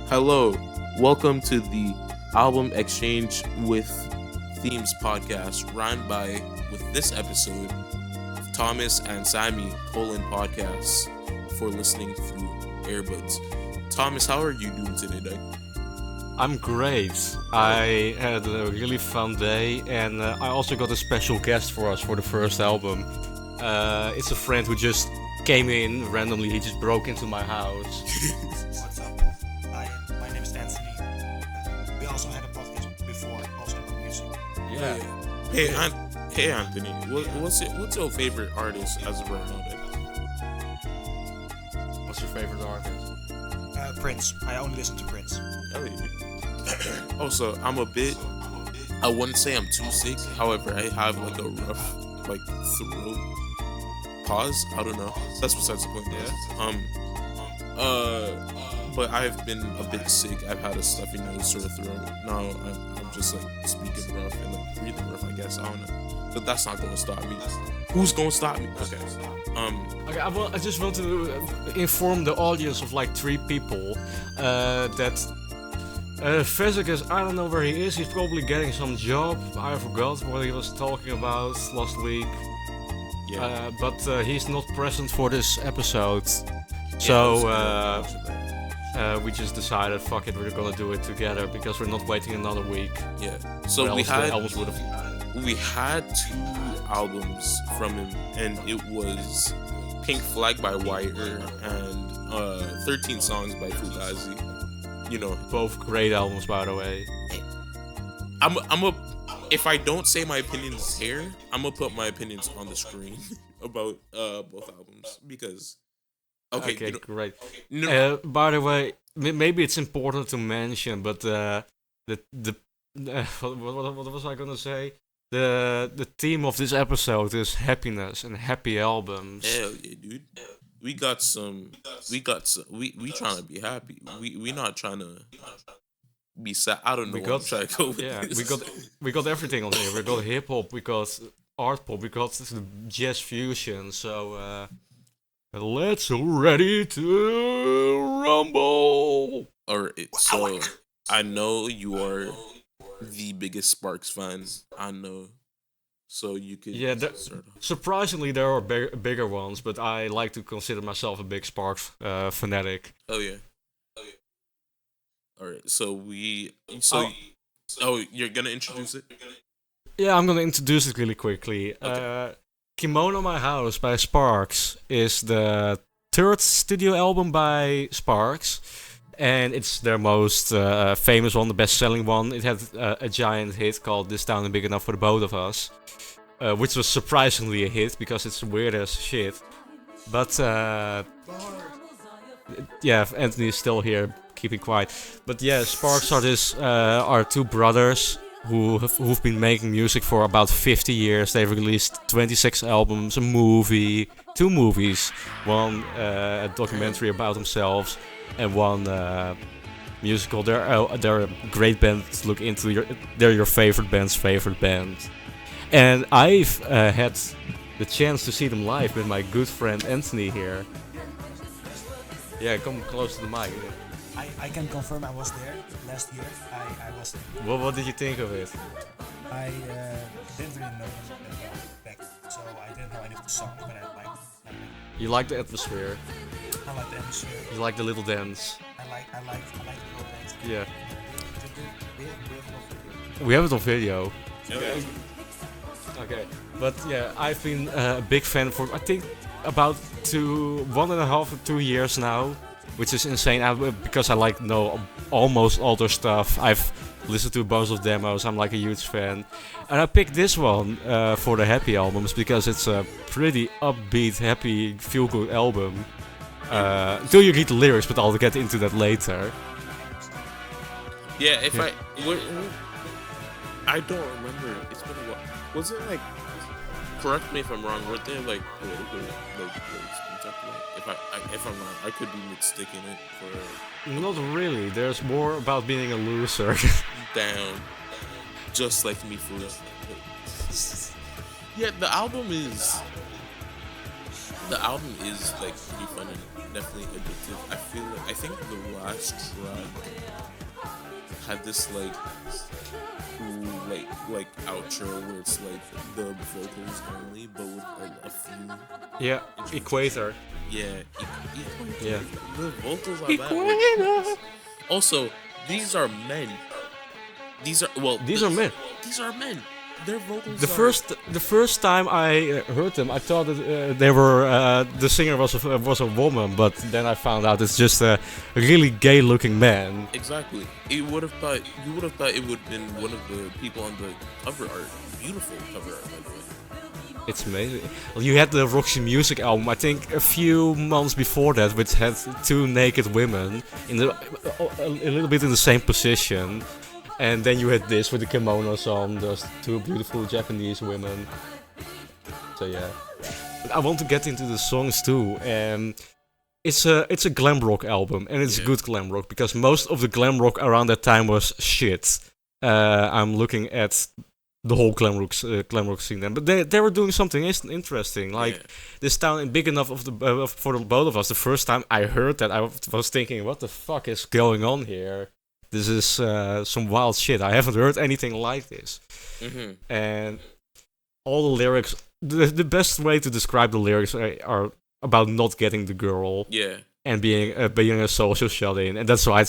Hello, welcome to the Album Exchange with Themes podcast, run by, with this episode, Tomas and Sammy Poland podcasts for listening through Earbuds. Thomas, how are you doing today, Doug? I'm great. I had a really fun day, and I also got a special guest for us for the first album. It's a friend who just came in randomly. He just broke into my house. What's up? My name is Anthony. We also had a podcast before, also about music. Yeah. Hey, Anthony. What's your favorite artist as of right now, Doug? What's your favorite artist? Prince. I only listen to Prince. Also, I wouldn't say I'm too sick. However, I have like a rough throat. Pause. I don't know. That's besides the point. But I've been a bit sick. I've had a stuffy nose, sore throat. Now I'm just like speaking rough and like breathing rough. I guess I don't know. But that's not gonna stop me. Who's gonna stop me? Okay. Okay, I just want to inform the audience of like 3 people that Vesicus, I don't know where he is. He's probably getting some job. I forgot what he was talking about last week. Yeah. But he's not present for this episode. So we just decided, fuck it, we're gonna do it together because we're not waiting another week. Yeah. So we had 2 albums from him, and it was Pink Flag by Wire and 13 Songs by Fugazi. You know, Both great albums, by the way. if I don't say my opinions here, I'm gonna put my opinions on the screen about both albums because Okay, great. No, By the way, maybe it's important to mention, but what was I gonna say? The theme of this episode is happiness and happy albums. hell yeah, dude. We trying to be happy. We not trying to be sad. I don't know. I'm trying to go with this. we got everything on here. We got hip hop, we got art pop, we got the jazz fusion. So let's ready to rumble. Alright, so I know you are the biggest Sparks fan. I know. So you could start off. Surprisingly, there are bigger ones, but I like to consider myself a big Sparks fanatic. Oh yeah. Alright, so you're gonna introduce it? Yeah, I'm gonna introduce it really quickly. Okay. Kimono My House by Sparks is the 3rd studio album by Sparks, and it's their most famous one, the best-selling one. It had a giant hit called This Town Is Big Enough for the Both of Us, which was surprisingly a hit because it's weird as shit. But yeah, Anthony is still here, keeping quiet. But yeah, Sparks are 2 brothers who've been making music for about 50 years. They've released 26 albums, a movie, 2 movies, one a documentary about themselves, and one musical. They're a great band to look into. They're your favorite band's favorite band. And I've had the chance to see them live with my good friend Anthony here. Yeah, come close to the mic. I can confirm I was there last year. I was there. What did you think of it? I didn't really know them back, so I didn't know any of the songs, but I liked them. You like the atmosphere. I like the atmosphere. You like the little dance. I like the whole dance. Yeah. We have it on video. We have it on video. Okay. Okay. But yeah, I've been a big fan for I think about 1.5 to 2 years now, which is insane because I know almost all their stuff. I've listened to a bunch of demos. I'm like a huge fan, and I picked this one for the happy albums because it's a pretty upbeat, happy, feel-good album. Until you read the lyrics, but I'll get into that later. Yeah, I don't remember. It's been a while. Was it like? Correct me if I'm wrong. Weren't there like political lyrics we talked about? If I'm wrong, I could be mistaking it for. Not really. There's more about being a loser. Down, just like me for. Yeah, the album is The album is like pretty fun and definitely addictive. I think the last track had this like cool like outro where it's like the vocals only, but with a few. Yeah, Equator. Yeah, Yeah. the vocals on that. Were, also, these are men. These are men. These are men. Their vocals. The first time I heard them, I thought that they were the singer was a woman, but then I found out it's just a really gay-looking man. Exactly. You would have thought it would have been one of the people on the cover art. Beautiful cover art, by the way. It's amazing. Well, you had the Roxy Music album, I think a few months before that, which had two naked women in a little bit in the same position. And then you had this with the kimonos on, those two beautiful Japanese women. So yeah. But I want to get into the songs too. It's a glam rock album, and it's good glam rock, because most of the glam rock around that time was shit. I'm looking at the whole glam rock scene then. But they were doing something interesting. Like, this town is big enough for the both of us. The first time I heard that, I was thinking, what the fuck is going on here? This is some wild shit. I haven't heard anything like this. Mm-hmm. And all the lyrics, the best way to describe the lyrics are about not getting the girl. Yeah. And being a social shut-in. And that's why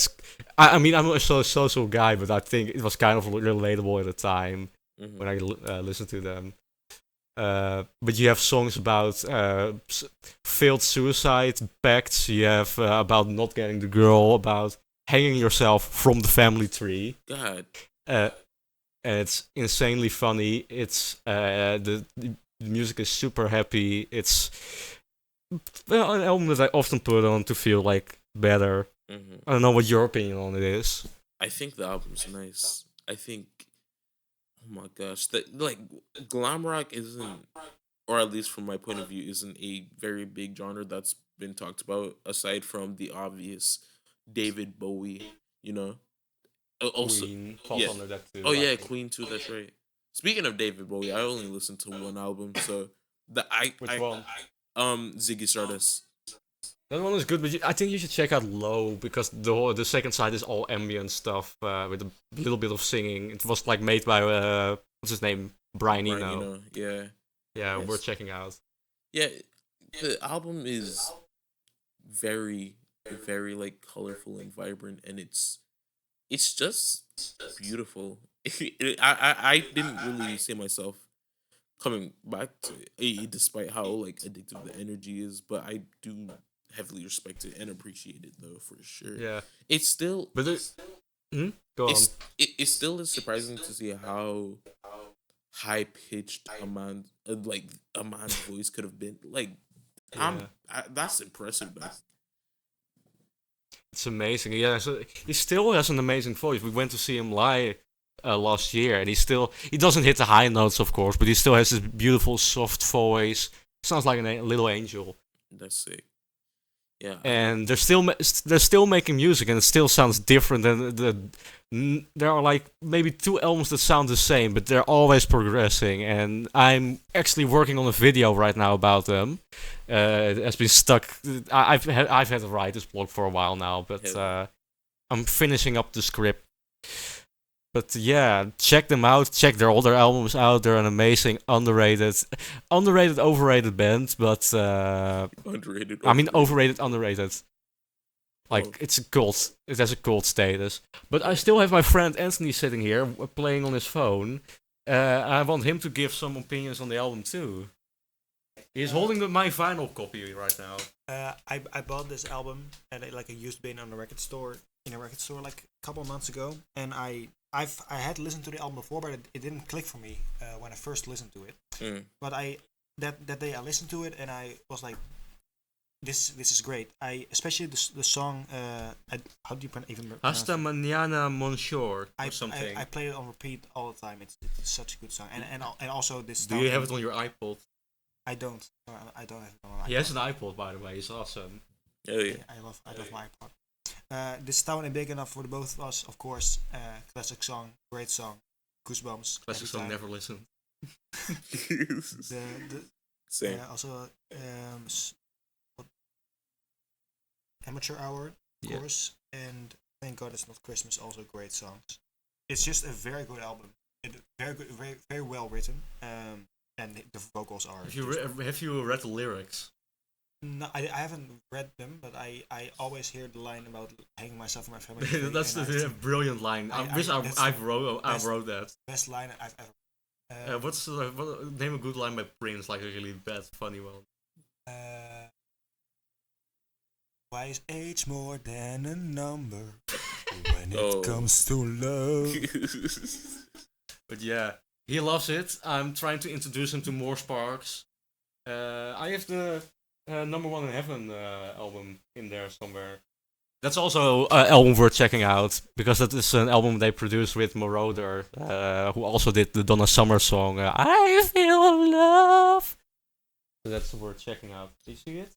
I mean, I'm a social guy, but I think it was kind of relatable at the time when I listened to them. But you have songs about failed suicide pacts. You have about not getting the girl, about hanging yourself from the family tree. God. And it's insanely funny. It's the music is super happy. It's an album that I often put on to feel like better. Mm-hmm. I don't know what your opinion on it is. I think the album's nice. I think, oh my gosh, that like glam rock isn't, or at least from my point of view, isn't a very big genre that's been talked about aside from the obvious David Bowie, you know. Also, Queen falls under that too. Oh yeah, Queen too. That's right. Speaking of David Bowie, I only listened to one album, so Which one? Ziggy Stardust. That one is good, but I think you should check out Low, because the second side is all ambient stuff with a little bit of singing. It was like made by what's his name, Brian Eno. Yeah. Yeah, worth checking out. Yeah, the album is very, very like colorful and vibrant, and it's just beautiful. I didn't really see myself coming back to it, despite how like addictive the energy is, but I do heavily respect it and appreciate it though, for sure. Yeah, it's still, but go on. It still is surprising to see how high pitched a man's voice could have been. Like, that's impressive, man. It's amazing. Yeah, so he still has an amazing voice. We went to see him live last year, and he doesn't hit the high notes, of course, but he still has this beautiful soft voice. Sounds like a little angel. That's sick. Yeah. And they're still making music, and it still sounds different. And there are like maybe 2 albums that sound the same, but they're always progressing. And I'm actually working on a video right now about them. It has been stuck. I've had to write this blog for a while now, but I'm finishing up the script. But yeah, check them out. Check their older albums out. They're an amazing, underrated, overrated band. But underrated. I mean, overrated, underrated. Like, it's a cult. It has a cult status. But I still have my friend Anthony sitting here playing on his phone. I want him to give some opinions on the album too. He's holding my vinyl copy right now. I bought this album at like a used bin on a record store like a couple of months ago, and I had listened to the album before, but it didn't click for me when I first listened to it. But that day I listened to it, and I was like, this is great. Especially the song. How do you even pronounce Hasta mañana, Monsieur, or something. I play it on repeat all the time. It's such a good song, and also this. Do you have it on your iPod? I don't. I don't have it on my iPod. He has an iPod, by the way. He's awesome. Oh yeah. I love my iPod. This town is big enough for the both of us, of course. Classic song, great song, goosebumps. Classic song, never listened. Same. Also, Amateur Hour, of course, and Thank God It's Not Christmas, also great songs. It's just a very good album. Very good, very well written, and the vocals are. Have you read the lyrics? No, I haven't read them, but I always hear the line about hanging myself and my family. That's a brilliant line. I wish I wrote that. Best line I've ever. Name a good line by Prince, like a really bad, funny one. Why is age more than a number when it comes to love? But yeah, he loves it. I'm trying to introduce him to more Sparks. I have the Number One in Heaven album in there somewhere. That's also an album worth checking out, because that is an album they produced with Moroder, who also did the Donna Summer song, I Feel Love. So that's worth checking out. Do you see it?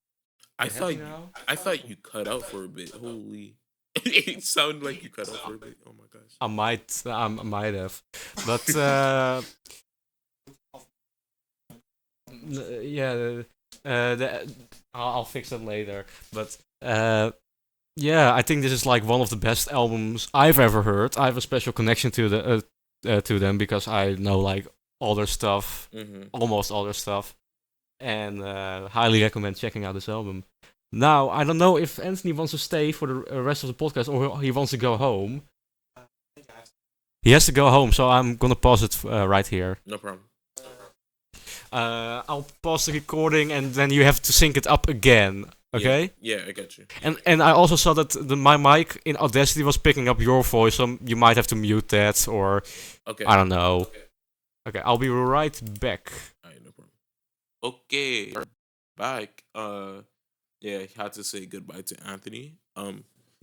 I thought you cut out for a bit. Holy. It sounded like you cut out for a bit. Oh my gosh. I might have. But I'll fix it later. But yeah, I think this is like one of the best albums I've ever heard. I have a special connection to them because I know like all their stuff, almost all their stuff, and highly recommend checking out this album. Now, I don't know if Anthony wants to stay for the rest of the podcast or he wants to go home. He has to go home, so I'm gonna pause it right here. No problem. I'll pause the recording and then you have to sync it up again. Okay? Yeah, I got you. And I also saw that my mic in Audacity was picking up your voice, so you might have to mute that or I don't know. Okay, I'll be right back. Alright, no problem. Okay, back. Yeah, had to say goodbye to Anthony.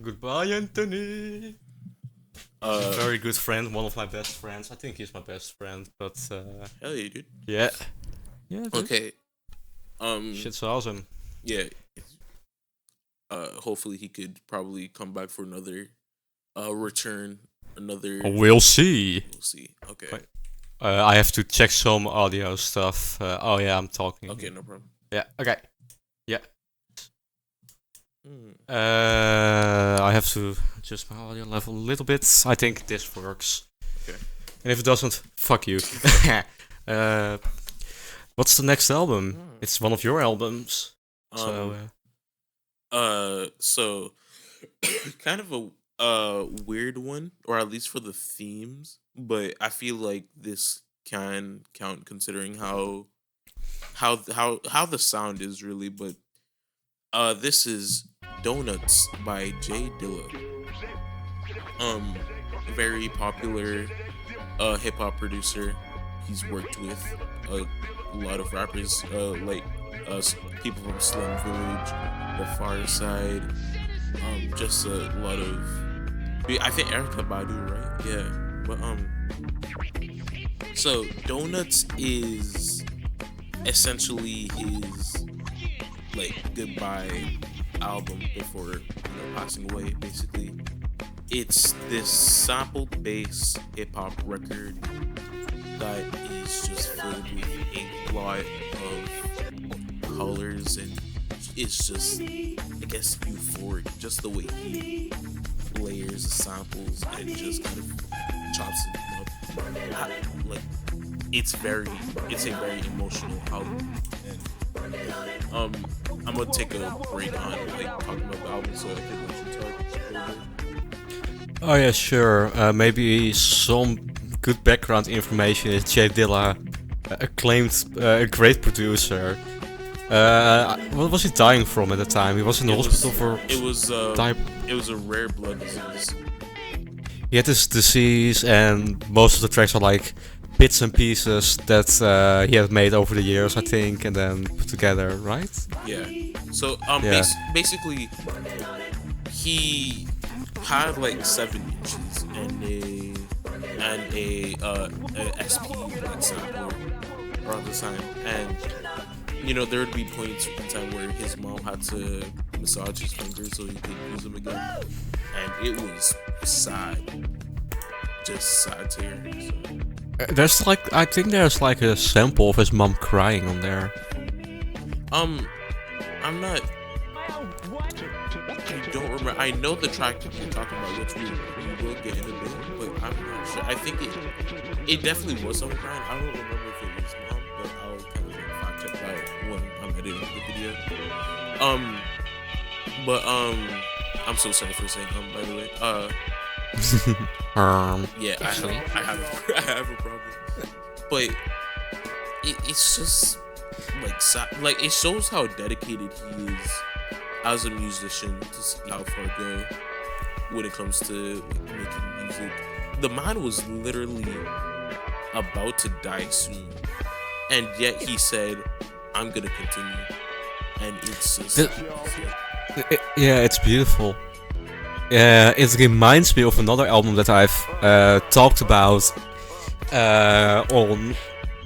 Goodbye, Anthony. He's a very good friend, one of my best friends. I think he's my best friend, but hell yeah, dude. Yeah. Yeah. Dude. Okay. Shit's awesome. Yeah. Hopefully he could probably come back for another return. We'll see. We'll see. Okay. Wait. I have to check some audio stuff. Oh yeah, I'm talking. Okay, no problem. Yeah. Okay. Yeah. I have to adjust my audio level a little bit. I think this works. Okay. And if it doesn't, fuck you. What's the next album? It's one of your albums. So kind of a weird one, or at least for the themes. But I feel like this can count considering how the sound is really. But this is Donuts by Jay Dilla. Very popular hip hop producer. He's worked with a lot of rappers like people from Slum Village, The Far Side, just a lot of. I think Erykah Badu, right? Yeah, but so Donuts is essentially his like goodbye album before passing away. Basically, it's this sampled bass hip hop record that is just filled with a lot of colors, and it's just, I guess, euphoric. Just the way he layers the samples and just kind of chops them up. It's a very emotional album. And I'm gonna take a break on talking about the album so I can let you talk a little bit. Oh yeah, sure. Maybe some good background information is Jay Dilla, acclaimed a great producer. What was he dying from at the time? He was in the hospital for. It was a rare blood disease. He had this disease, and most of the tracks are like bits and pieces that he had made over the years, I think, and then put together, right? Yeah. So basically, he had like 7 inches and a SP like sampler around the time, and there would be points in time where his mom had to massage his fingers so he could use them again, and it was sad, just sad to hear. So. I think there's like a sample of his mom crying on there. I'm not I don't remember. I know the track that you're talking about, which we will get in a bit, but I'm not sure. I think it definitely was on Grind. I don't remember if it was Mom, but I'll kind of fact check that when I'm editing the video. But I'm so sorry for saying by the way. Yeah, I have a problem. But it's just like it shows how dedicated he is as a musician to see how far go when it comes to making music. The man was literally about to die soon, and yet he said, "I'm gonna continue," and it's just yeah, it's beautiful. It reminds me of another album that I've talked about on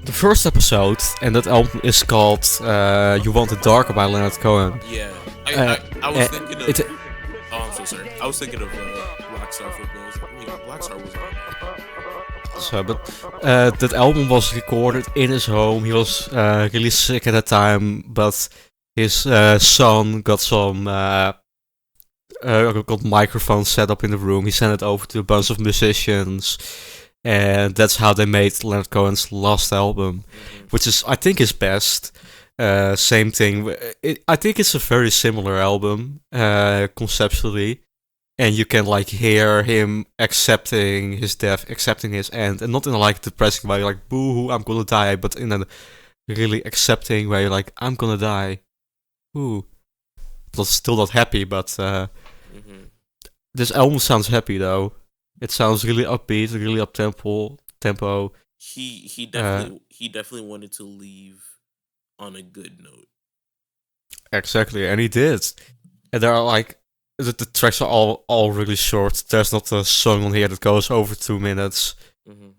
the first episode, and that album is called "You Want It Darker" by Leonard Cohen. Yeah, I was thinking of. Oh, I'm so sorry. I was thinking of Black Star for Bills. I mean, Black Star was on. So, but that album was recorded in his home. He was really sick at the time, but his son got some got microphones set up in the room. He sent it over to a bunch of musicians, and that's how they made Leonard Cohen's last album, which is, I think, his best. Same thing. I think it's a very similar album conceptually, and you can like hear him accepting his death, accepting his end, and not in a like depressing way, like boo-hoo, I'm gonna die, but in a really accepting way, like I'm gonna die. Ooh, not still not happy, but this album sounds happy though. It sounds really upbeat, really up tempo. He definitely wanted to leave on a good note. Exactly, and he did. And there are like the tracks are all really short. There's not a song on here that goes over 2 minutes.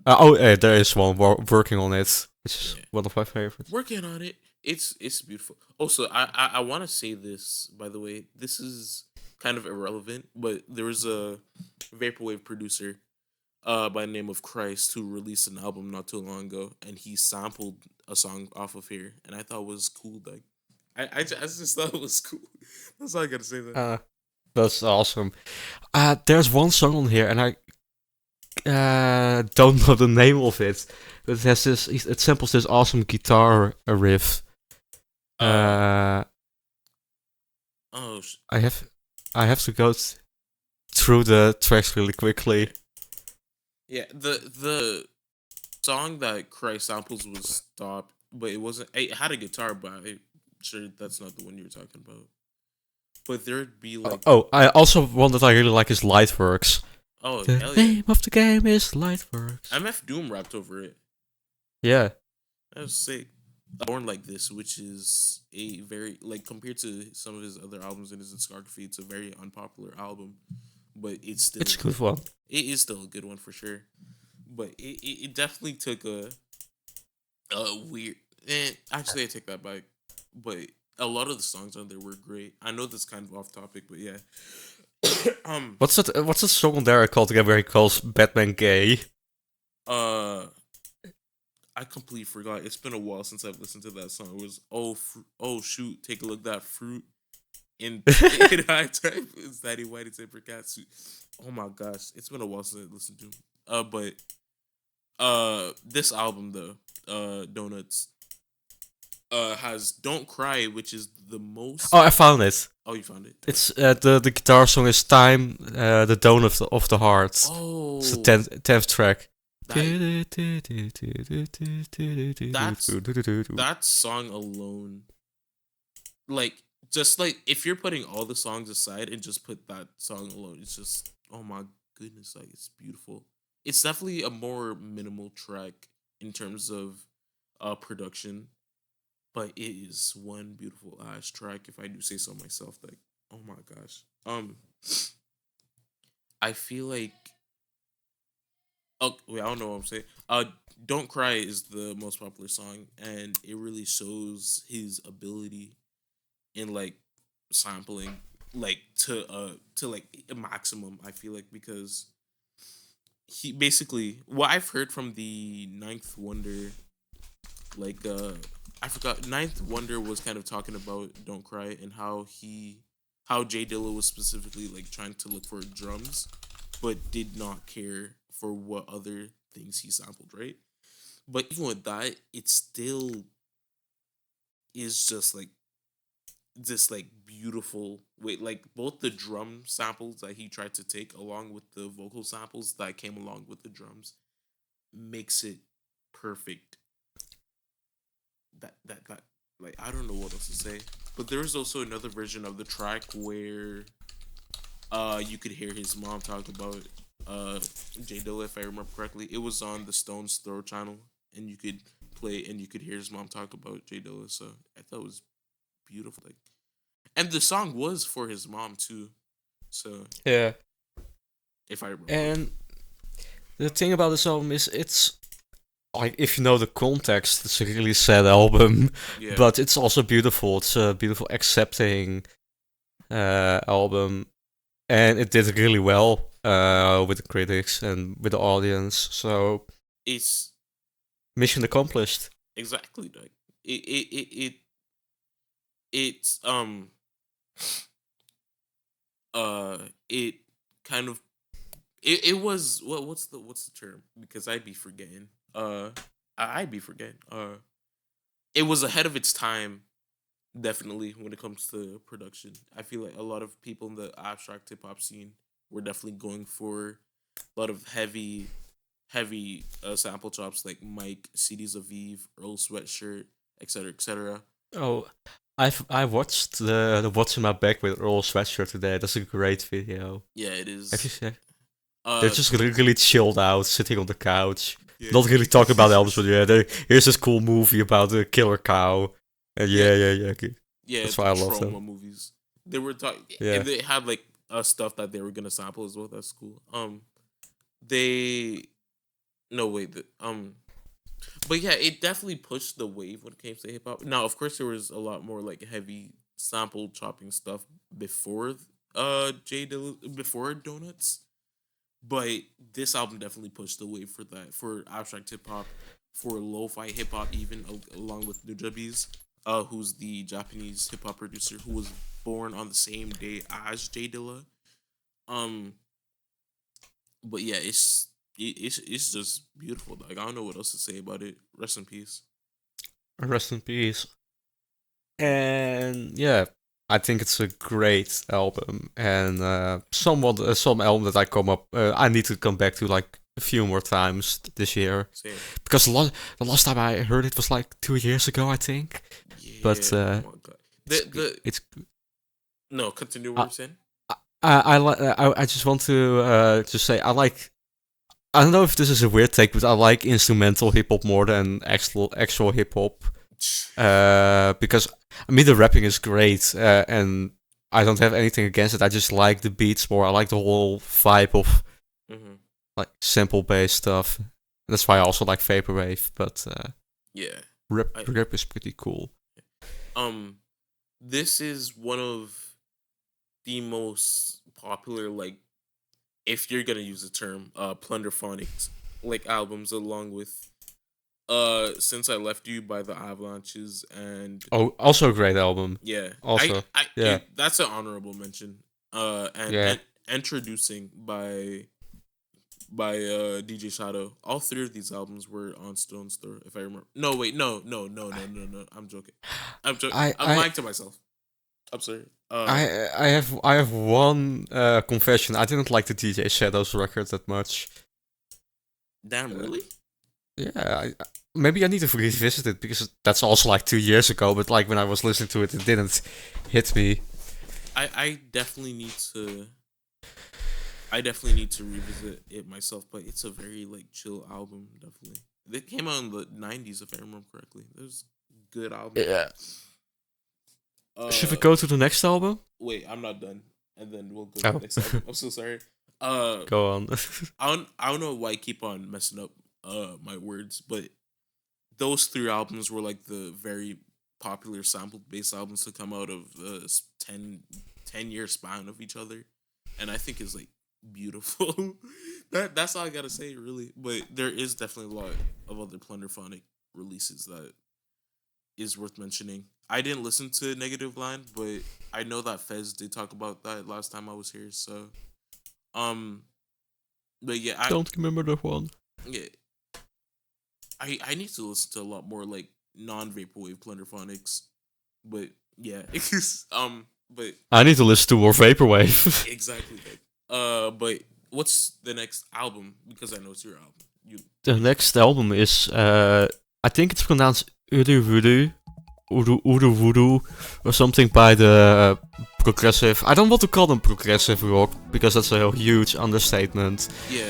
There is one working on it, which is one of my favorites. Working on it. It's beautiful. Also, I want to say this, by the way. This is kind of irrelevant, but there was a vaporwave producer by the name of Christ who released an album not too long ago, and he sampled a song off of here, and I thought it was cool. Like, I just thought it was cool. That's all I gotta say. That's awesome. There's one song on here, and I don't know the name of it, but it has this. It samples this awesome guitar riff. I have to go through the tracks really quickly. Yeah, the song that Christ samples was "Stop," but it wasn't. It had a guitar, but I'm sure that's not the one you were talking about. But there'd be like. I also one that I really like is Lightworks. Oh, the hell yeah. name of the game is Lightworks. MF Doom rapped over it. Yeah, that was sick. Born Like This, which is a very like compared to some of his other albums in his discography, it's a very unpopular album, but it's still a good one. It is still a good one for sure, but it definitely took a weird. Actually, I take that back, but a lot of the songs on there were great. I know that's kind of off topic, but yeah. What's that song on there called again where he calls Batman gay? I completely forgot. It's been a while since I've listened to that song. It was oh shoot, take a look at that fruit in high type. It's Daddy Whitey Taper Cat suit. Oh my gosh, it's been a while since I listened to him. But this album though, Donuts, has "Don't Cry," which is the most. Oh, I found it. Oh, you found it. It's the guitar song is "Time," the Donut of the Heart. Oh, it's the 10th track. That song alone, like, just like if you're putting all the songs aside and just put that song alone, it's just, oh my goodness, like, it's beautiful. It's definitely a more minimal track in terms of production, but it is one beautiful ass track, if I do say so myself. Like, oh my gosh. I feel like. Oh wait, I don't know what I'm saying. "Don't Cry" is the most popular song, and it really shows his ability in like sampling, like to like a maximum. I feel like because he basically what I've heard from the Ninth Wonder, like I forgot. Ninth Wonder was kind of talking about "Don't Cry" and how he how Jay Dilla was specifically like trying to look for drums, but did not care for what other things he sampled, right? But even with that, it still is just like this like beautiful way, like both the drum samples that he tried to take along with the vocal samples that came along with the drums makes it perfect. That like I don't know what else to say. But there is also another version of the track where you could hear his mom talk about Jay Dilla, if I remember correctly. It was on the Stones Throw channel, and you could play and you could hear his mom talk about Jay Dilla. So I thought it was beautiful. Like, and the song was for his mom too. So Yeah. if I remember. And the thing about this album is it's like, if you know the context, it's a really sad album, Yeah. but it's also beautiful. It's a beautiful, accepting album, and it did really well with the critics and with the audience. So It's mission accomplished. exactly like it's it kind of it was what's the term, because I'd be forgetting I'd be forgetting it was ahead of its time, definitely, when it comes to production. I feel like a lot of people in the abstract hip hop scene were definitely going for a lot of heavy sample chops like Mike, CDs of Eve, Earl Sweatshirt, etc., etc. Oh, I watched the What's in My Bag with Earl Sweatshirt today. That's a great video. Yeah, it Have is. you seen? They're just really chilled out, sitting on the couch. Yeah. Not really talking about albums, but yeah, here's this cool movie about a killer cow. And yeah. Okay. Yeah, That's the why I love trauma them. movies. They were talking, Yeah. and they had like stuff that they were gonna sample as well. That's cool. They no wait, but yeah, it definitely pushed the wave when it came to hip hop. Now, of course, there was a lot more like heavy sample chopping stuff before before Donuts, but this album definitely pushed the wave for that, for abstract hip hop, for lo-fi hip hop, even along with Nujabes, who's the Japanese hip hop producer who was born on the same day as Jay Dilla. But yeah, it's just beautiful. Like, I don't know what else to say about it. Rest in peace. Rest in peace. And yeah, I think it's a great album, and some album that I need to come back to like a few more times this year. Same. Because the last time I heard it was like 2 years ago, I think. Yeah, But oh my God. it's No, continue what you're saying. I just want to just say I don't know if this is a weird take, but I like instrumental hip hop more than actual hip hop. Because I mean the rapping is great, and I don't have anything against it. I just like the beats more. I like the whole vibe of like sample based stuff. That's why I also like vaporwave. But yeah, rap is pretty cool. This is one of the most popular, like, if you're gonna use the term, plunderphonic like albums, along with Since I Left You by the Avalanches, and Also a great album. yeah, Also, yeah, that's an honorable mention. And Introducing by DJ Shadow. All three of these albums were on Stone's Throw, if I remember. No, wait, no. I'm joking. I'm lying to myself. I'm sorry. I have one confession. I didn't like the DJ Shadows record that much. Damn, really? Yeah, maybe I need to revisit it, because that's also like 2 years ago. But like when I was listening to it, it didn't hit me. I definitely need to revisit it myself. But it's a very like chill album. Definitely, it came out in the '90s, if I remember correctly. There's good albums. Yeah. Should we go to the next album? Wait, I'm not done, and then we'll go to the next album. I'm so sorry. Go on. I don't know why I keep on messing up my words, but those three albums were like the very popular sample based albums to come out of the 10-year span of each other, and I think it's like beautiful. That's all I gotta say, really. But there is definitely a lot of other plunderphonic releases that is worth mentioning. I didn't listen to Negative Line, but I know that Fez did talk about that last time I was here. So, but yeah, I don't remember that one. Yeah, I need to listen to a lot more like non-vaporwave plunderphonics, but yeah, but I need to listen to more vaporwave. exactly. But what's the next album? Because I know it's your album. The next album is I think it's pronounced Uru Voodoo or something by the progressive. I don't want to call them progressive rock because that's a huge understatement. Yeah.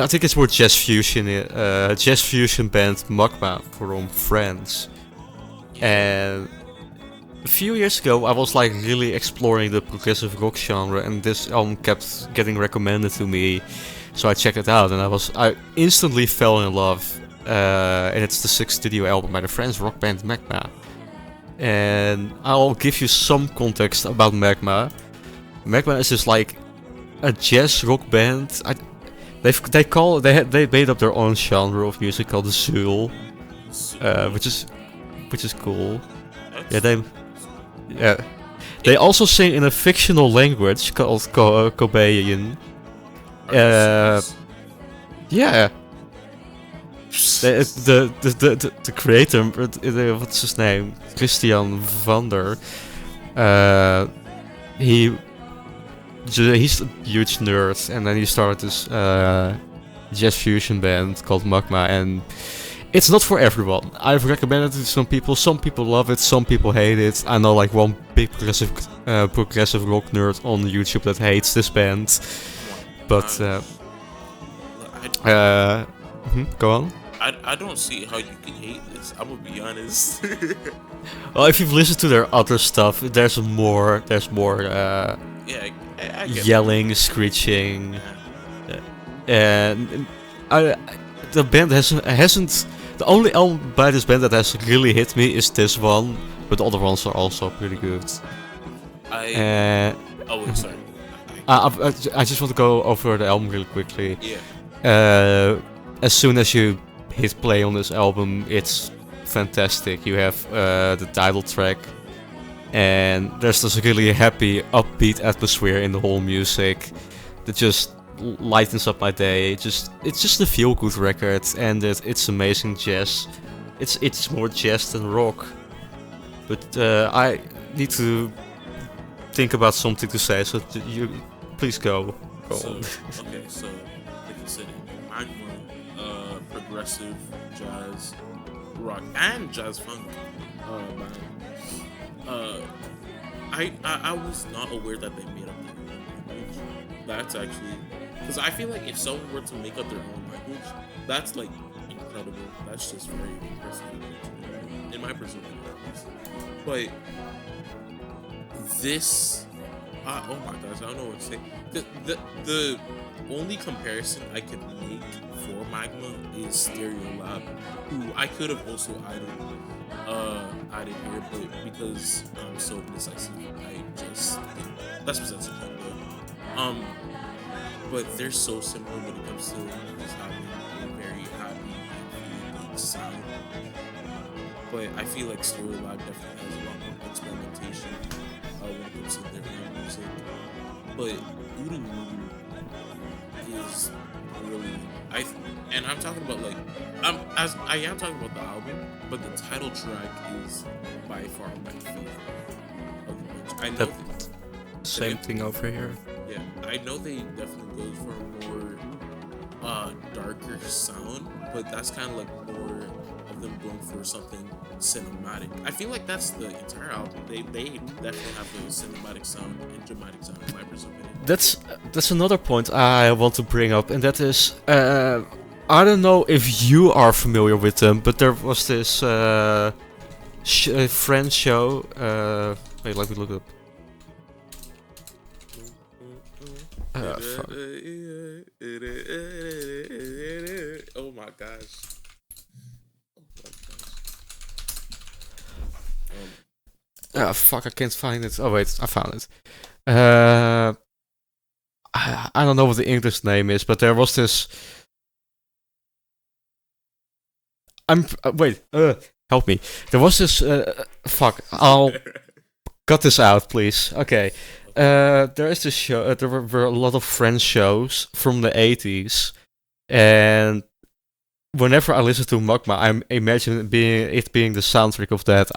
I think it's more jazz fusion band Magma from France. And a few years ago I was like really exploring the progressive rock genre, and this album kept getting recommended to me, so I checked it out, and I instantly fell in love. And it's the 6th studio album by the French rock band Magma. And I'll give you some context about Magma. Magma is just like a jazz rock band. They made up their own genre of music called the Zool, which is cool. They also sing in a fictional language called Kobean. Yeah. The creator, what's his name? Christian Vander. He's a huge nerd, and then he started this jazz fusion band called Magma, and it's not for everyone. I've recommended it to some people love it, some people hate it. I know like one big progressive rock nerd on YouTube that hates this band, but go on. I don't see how you can hate this. I'm gonna be honest. Well, if you've listened to their other stuff, there's more. Yeah, I get yelling, that. screeching, and the band hasn't. The only album by this band that has really hit me is this one, but the other ones are also pretty good. Sorry. I just want to go over the album really quickly. Yeah. As soon as you hit play on this album, it's fantastic. You have the title track, and there's this really happy, upbeat atmosphere in the whole music that just lightens up my day. It's just a feel-good record, and it's amazing jazz. It's more jazz than rock. But I need to think about something to say, so you please go on. Okay, so like I said, progressive jazz, rock, and jazz funk band. I was not aware that they made up their own language. That's actually, because I feel like if someone were to make up their own language, that's like incredible. That's just very impressive, in my personal opinion. But this, oh my gosh, I don't know what to say. The only comparison I can make for Magma is Stereolab, who I could have also added here, but because I'm so indecisive, I just think that's besides the point. But they're so similar when it comes to just having a very happy and big sound. But I feel like Stereolab definitely has a lot more experimentation when it comes to their music. But Uru is really, and I'm talking about like, I am talking about the album, but the title track is by far my favorite of the bunch. I know same thing over here. Yeah, I know they definitely go for a more darker sound, but that's kind of like more of them going for something cinematic. I feel like that's the entire album. They definitely have the cinematic sound and dramatic sound in my personal opinion. That's another point I want to bring up, and that is I don't know if you are familiar with them, but there was this French show. Wait, let me look it up. Fuck. Oh my gosh. Fuck, I can't find it. Oh wait, I found it. I don't know what the English name is, but there was this. help me. There was this. Fuck. I'll cut this out, please. Okay. There is this show. There were a lot of French shows from the 80s, and whenever I listen to Magma, I imagine it being the soundtrack of that.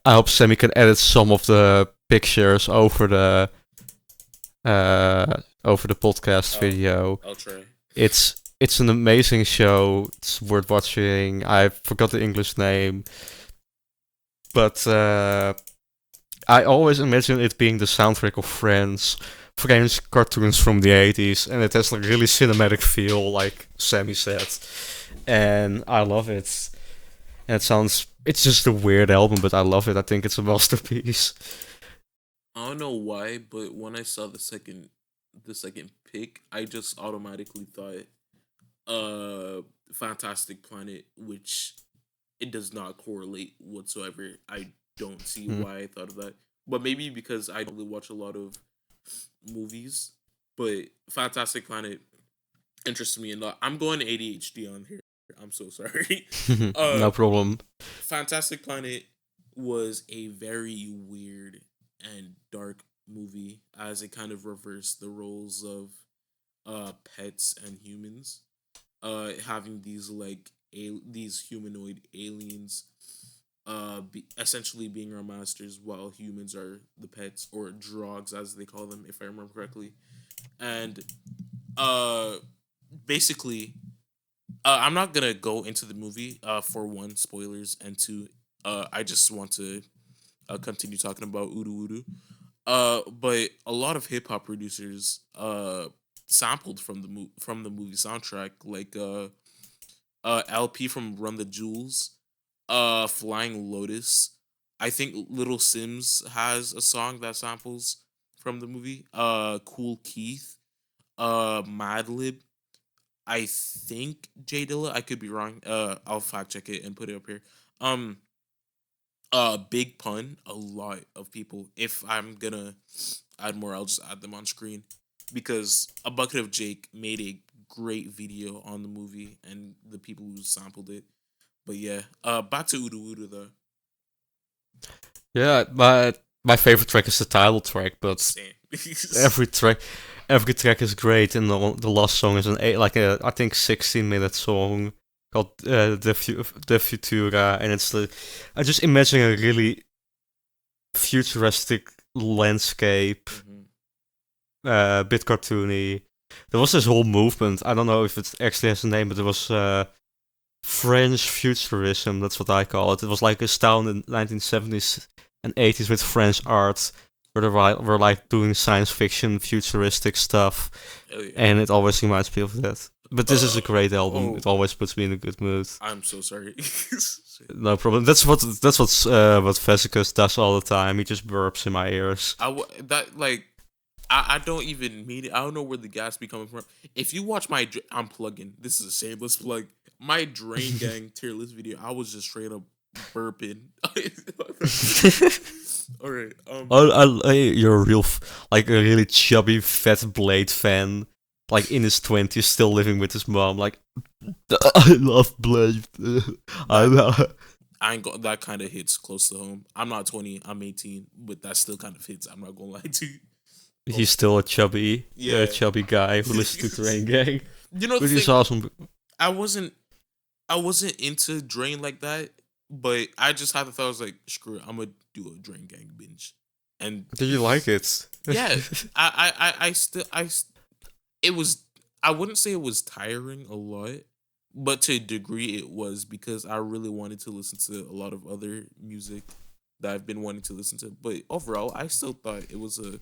I hope Sammy can edit some of the pictures over the podcast video. I'll try. It's an amazing show. It's worth watching. I forgot the English name, but I always imagine it being the soundtrack of French cartoons from the 80s, and it has like really cinematic feel, like Sammy said, and I love it. And it's just a weird album, but I love it. I think it's a masterpiece. I don't know why, but when I saw the second pick, I just automatically thought Fantastic Planet, which it does not correlate whatsoever. I don't see why I thought of that. But maybe because I don't really watch a lot of movies, but Fantastic Planet interests me a lot. I'm going ADHD on here. I'm so sorry. No problem. Fantastic Planet was a very weird and dark movie, as it kind of reversed the roles of pets and humans. Having these these humanoid aliens essentially being our masters, while humans are the pets, or drogs as they call them, if I remember correctly. And basically, I'm not gonna go into the movie, for one, spoilers, and two, I just want to continue talking about Udu Udu. But a lot of hip hop producers sampled from the movie soundtrack, like LP from Run the Jewels, Flying Lotus. I think Little Sims has a song that samples from the movie. Cool Keith, Madlib. I think J Dilla. I could be wrong. I'll fact check it and put it up here. Big Pun. A lot of people. If I'm gonna add more, I'll just add them on screen, because A Bucket of Jake made a great video on the movie and the people who sampled it. But yeah, back to Udu Udu though. Yeah, my favorite track is the title track, but Same. every track is great, and the last song is I think 16-minute song called De Futura, and I just imagine a really futuristic landscape, bit cartoony. There was this whole movement. I don't know if it actually has a name, but it was French futurism. That's what I call it. It was like a style in the 1970s and 80s with French art, where they were like doing science fiction, futuristic stuff, and it always reminds me of that. But this is a great album. It always puts me in a good mood. I'm so sorry. No problem. That's what Vesicus does all the time. He just burps in my ears. I don't even mean it. I don't know where the gas be coming from. If you watch I'm plugging. This is a shameless plug. My Drain Gang tier list video, I was just straight up burping. All right. You're a real, a really chubby, fat Blade fan. Like in his 20s, still living with his mom. Like, I love Blade. I ain't got that kind of hits close to home. I'm not 20. I'm 18, but that still kind of hits. I'm not gonna lie to you. He's still a chubby guy who listens to Drain Gang. You know, which is awesome. I wasn't into Drain like that, but I just had the thought, I was like, screw it, I'm gonna do a Drain Gang binge. And did you like it? Yeah, it was. I wouldn't say it was tiring a lot, but to a degree it was, because I really wanted to listen to a lot of other music that I've been wanting to listen to. But overall, I still thought it was a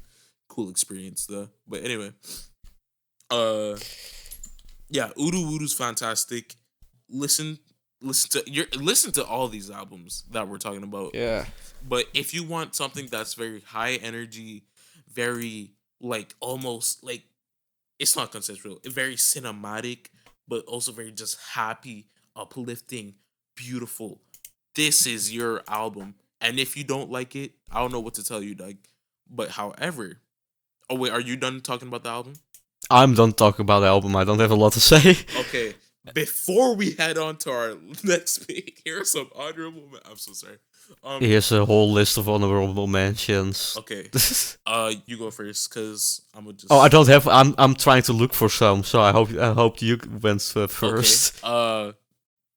cool experience though. But anyway, yeah, Udu Udu's fantastic. Listen to all these albums that we're talking about. Yeah. But if you want something that's very high energy, very almost it's not conceptual, very cinematic, but also very just happy, uplifting, beautiful, this is your album. And if you don't like it, I don't know what to tell you, Doug. But however, oh wait, are you done talking about the album? I'm done talking about the album. I don't have a lot to say. Okay, before we head on to our next pick, here's some honorable. I'm so sorry. Here's a whole list of honorable mentions. Okay. You go first, cause I'm gonna just. Oh, I don't have. I'm trying to look for some, so I hope you went first. Okay.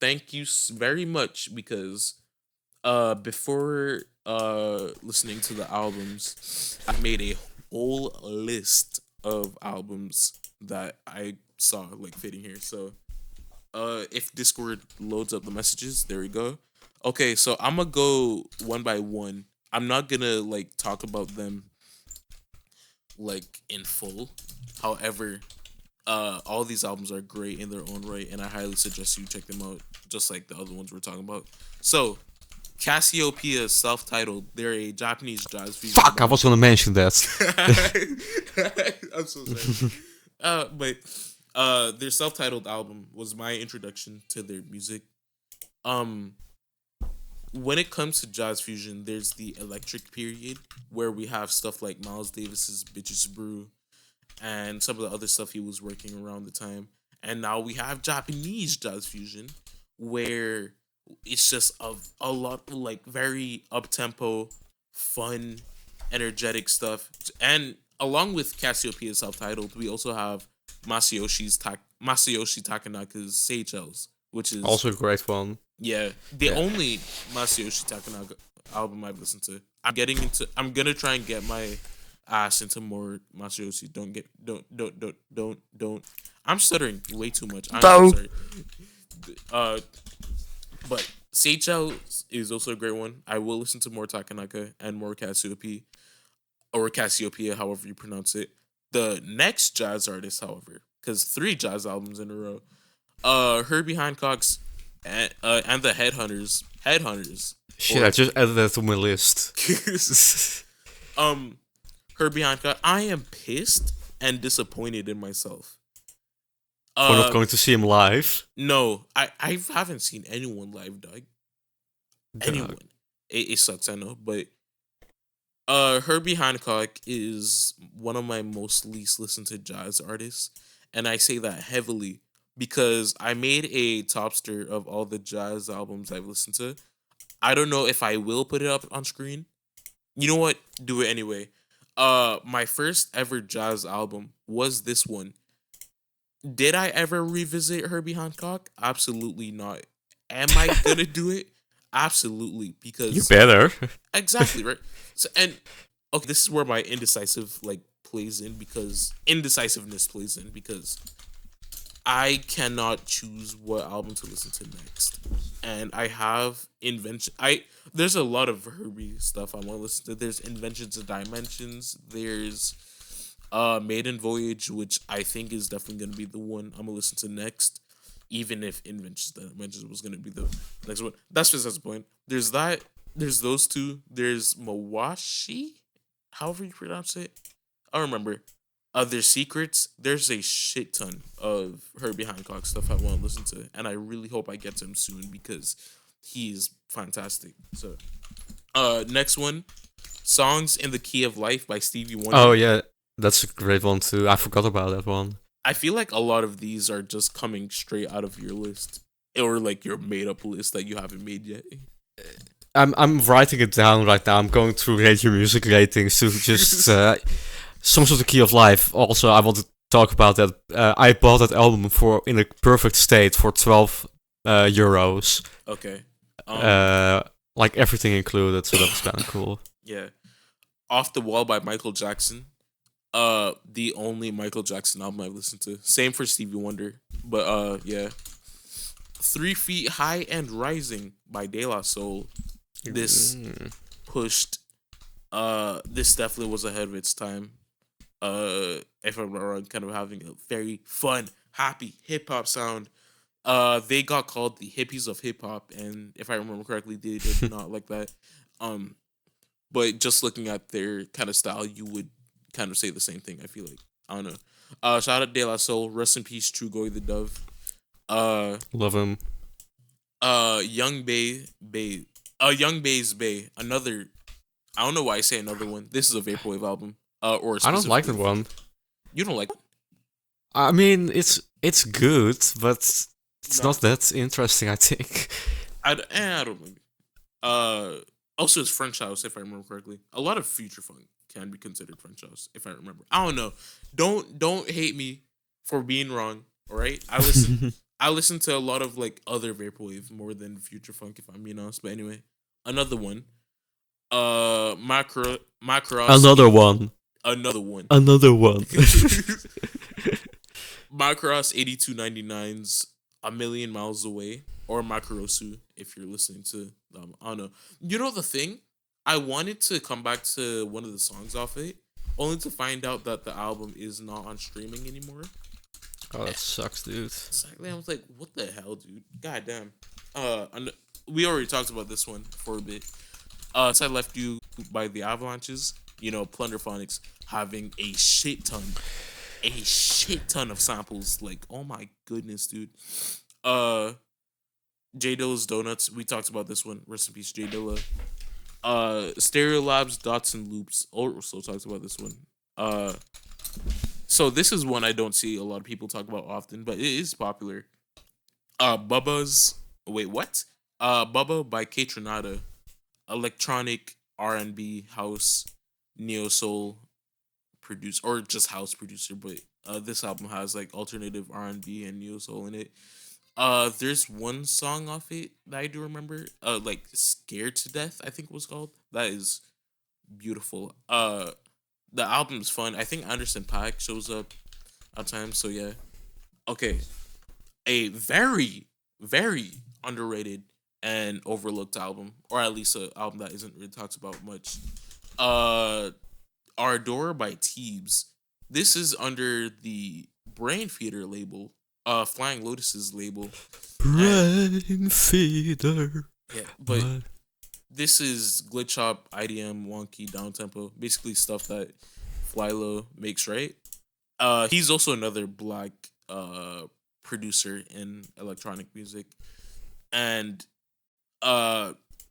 Thank you very much, because before listening to the albums, I made a whole list of albums that I saw like fitting here. So if Discord loads up the messages, there we go. Okay, so I'm gonna go one by one. I'm not gonna like talk about them like in full. However, all these albums are great in their own right, and I highly suggest you check them out, just like the other ones we're talking about. So, Cassiopeia, self-titled. They're a Japanese jazz fusion. Fuck! I was gonna mention that. I'm so sorry. But their self-titled album was my introduction to their music. When it comes to jazz fusion, there's the electric period where we have stuff like Miles Davis's Bitches Brew and some of the other stuff he was working around the time. And now we have Japanese jazz fusion where it's just a lot of like very up-tempo, fun, energetic stuff. And along with Cassiopeia self-titled, we also have Masayoshi Takanaka's Seychelles, which is also a great one. Yeah, the only Masayoshi Takanaka album I've listened to. I'm gonna try and get my ass into more Masayoshi. Don't. I'm stuttering way too much. I'm sorry. But Seychelles is also a great one. I will listen to more Takanaka and more Cassiopeia, or Cassiopeia, however you pronounce it. The next jazz artist, however, because 3 jazz albums in a row. Herbie Hancock's and the Headhunters. Shit, I just added that to my list. Herbie Hancock. I am pissed and disappointed in myself. For not going to see him live. No, I haven't seen anyone live, dog. Anyone. It sucks, I know, but Herbie Hancock is one of my most least listened to jazz artists, and I say that heavily because I made a topster of all the jazz albums I've listened to. I don't know if I will put it up on screen. You know what? Do it anyway. My first ever jazz album was this one. Did I ever revisit Herbie Hancock? Absolutely not. Am I gonna do it? Absolutely, because you better. Exactly, right? So, and okay, this is where my indecisiveness plays in, because I cannot choose what album to listen to next. And I have there's a lot of Herbie stuff I want to listen to. There's Inventions and Dimensions. There's Maiden Voyage, which I think is definitely gonna be the one I'm gonna listen to next. Even if Inventions and Dimensions was gonna be the next one. That's just the point. There's that. There's those two. There's Mawashi, however you pronounce it. I don't remember. There's Secrets. There's a shit ton of Herbie Hancock stuff I want to listen to, and I really hope I get to him soon because he is fantastic. So, next one, Songs in the Key of Life by Stevie Wonder. Oh yeah, that's a great one too. I forgot about that one. I feel like a lot of these are just coming straight out of your list, or like your made up list that you haven't made yet. I'm writing it down right now. I'm going through Radio Music ratings to just Songs of the Key of Life. Also, I want to talk about that. I bought that album in a perfect state for 12 euros. Okay. Like everything included, so that was kind of cool. Yeah. Off the Wall by Michael Jackson. The only Michael Jackson album I've listened to. Same for Stevie Wonder. But yeah. 3 Feet High and Rising by De La Soul. This pushed this definitely was ahead of its time. If I'm not wrong, kind of having a very fun, happy hip hop sound. They got called the hippies of hip hop, and if I remember correctly, they did not like that. But just looking at their kind of style, you would kind of say the same thing. I feel like, I don't know. Shout out De La Soul, rest in peace, True Goy the Dove. Love him. Young Bay's Bay. Another. I don't know why I say another one. This is a vaporwave album. Or I don't like that one. You don't like it? I mean, it's good, but It's not that interesting, I think. I don't remember. Also, it's French house, if I remember correctly. A lot of future funk can be considered French house, if I remember. I don't know. Don't hate me for being wrong. All right, I listen to a lot of like other vaporwave more than future funk, if I'm being honest. But anyway, another one. Macross. Another one. Another one. Another one. Macross 8299's A Million Miles Away, or Makarosu if you're listening to I don't know. You know the thing? I wanted to come back to one of the songs off it, only to find out that the album is not on streaming anymore. Oh, that sucks, dude. Exactly. I was like, what the hell, dude? God damn. We already talked about this one for a bit. Since I Left You by the Avalanches, you know, Plunderphonics having a shit ton of samples. Like, oh my goodness, dude. J Dilla's Donuts. We talked about this one. Rest in peace, J Dilla. Stereolabs, Dots and Loops. Also talked about this one. So this is one I don't see a lot of people talk about often, but it is popular. Bubba's. Wait, what? Bubba by K Tronada. Electronic R&B house neo soul producer, or just house producer, but this album has like alternative R&B and neo soul in it. There's one song off it that I do remember, like Scared to Death, I think it was called. That is beautiful. The album's fun. I think Anderson .Paak shows up at times, so yeah. Okay, a very, very underrated and overlooked album, or at least an album that isn't really talked about much. Ardor by Teebs. This is under the Brain Feeder label, Flying Lotus's label. Brain Feeder. Yeah, but this is glitch hop, IDM, wonky, down tempo, basically stuff that Flylo makes, right? He's also another black producer in electronic music, and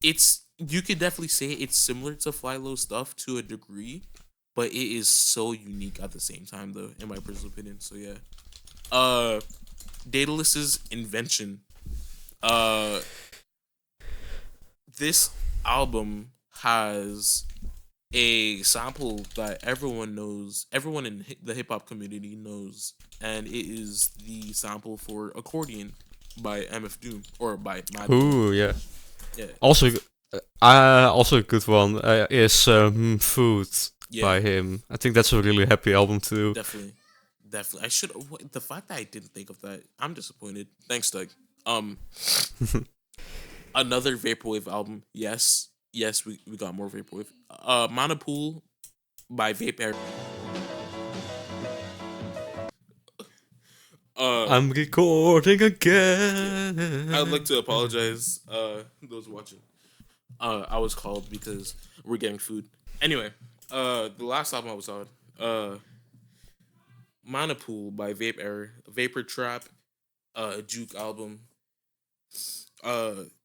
it's, you could definitely say it's similar to Flylo stuff to a degree, but it is so unique at the same time, though, in my personal opinion. So yeah. Daedalus's Invention. This album has a sample that everyone knows, everyone in the hip hop community knows, and it is the sample for Accordion by MF Doom, or by Mad Doom. Ooh, yeah. Yeah. Also a good one is Food by him. I think that's a really happy album too. Definitely. I should. The fact that I didn't think of that, I'm disappointed. Thanks, Doug. Another vaporwave album. Yes, we got more vaporwave. Monopool by Vape Air. I'm recording again. I'd like to apologize, those watching. I was called because we're getting food. Anyway, the last album I was on, Monopool by Vape Error, Vapor Trap, Juke album.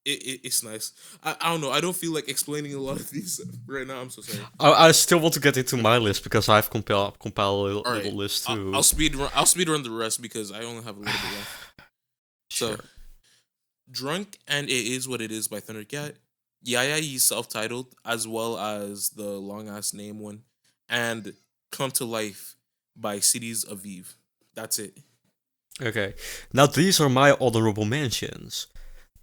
It's nice. I don't know. I don't feel like explaining a lot of these right now. I'm so sorry. I still want to get into my list because I've compiled a little list too. I'll speed run the rest because I only have a little bit left. Sure. So, Drunk and It Is What It Is by Thundercat. Yaya Ye's self-titled, as well as the long-ass name one. And Come to Life by Cities Aviv. That's it. Okay. Now these are my honorable mentions.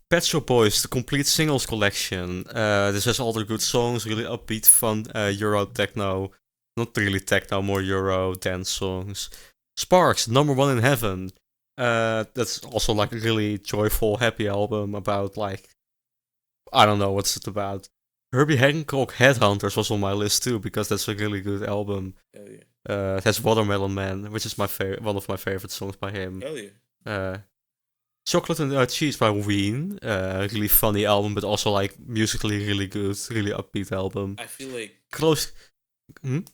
Pet Shop Boys, the complete singles collection. This has all the good songs, really upbeat, fun Euro techno. Not really techno, more Euro dance songs. Sparks, Number One in Heaven. That's also like a really joyful, happy album about like, I don't know what's it about. Herbie Hancock Headhunters was on my list too because that's a really good album. Hell yeah. It has Watermelon Man, which is one of my favorite songs by him. Hell yeah. Chocolate and Cheese by Ween. Really funny album, but also like musically really good, really upbeat album. I feel like Close. that